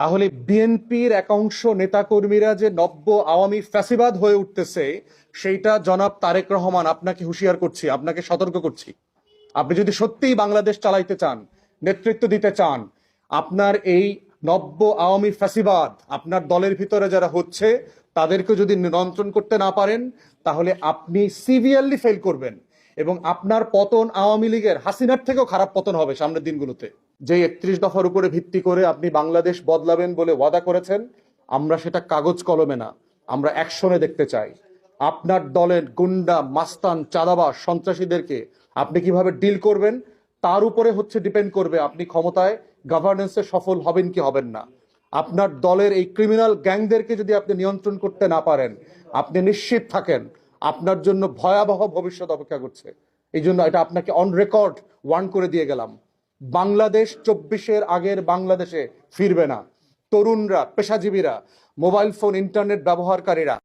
তাহলে বিএনপির একাংশ নেতাকর্মীরা যে নব্য আওয়ামী ফ্যাসিবাদ হয়ে উঠতেছে, সেইটা জনাব তারেক রহমান আপনাকে হুঁশিয়ার করছি, আপনাকে সতর্ক করছি। আপনি যদি সত্যিই বাংলাদেশ চালাইতে চান, নেতৃত্ব দিতে চান, আপনার এই নব্য আওয়ামী ফ্যাসিবাদ আপনার দলের ভিতরে যারা হচ্ছে তাদেরকে যদি নিয়ন্ত্রণ করতে না পারেন, তাহলে আপনি সিভিয়ারলি ফেল করবেন এবং আপনার পতন আওয়ামী লীগের হাসিনার থেকেও খারাপ পতন হবে সামনের দিনগুলোতে। যে 31 দফার উপরে ভিত্তি করে আপনি বাংলাদেশ বদলাবেন বলে ওয়াদা করেছেন, আমরা সেটা কাগজ কলমে না, আমরা অ্যাকশনে দেখতে চাই। আপনার দলের গুন্ডা মাস্তান চাঁদাবাজ সন্ত্রাসীদেরকে আপনি কিভাবে ডিল করবেন তার উপরে হচ্ছে ডিপেন্ড করবে আপনি ক্ষমতায় গভর্নেন্সে সফল হবেন কি হবেন না। আপনার দলের এই ক্রিমিনাল গ্যাংদেরকে যদি আপনি নিয়ন্ত্রণ করতে না পারেন, আপনি নিশ্চিত থাকেন আপনার জন্য ভয়াবহ ভবিষ্যৎ অপেক্ষা করছে। এই জন্য এটা আপনাকে অন রেকর্ড ওয়ার্ন করে দিয়ে গেলাম। বাংলাদেশ 24-এর আগের বাংলাদেশে ফিরবে না। তরুণরা, পেশাজীবীরা, মোবাইল ফোন ইন্টারনেট ব্যবহারকারীরা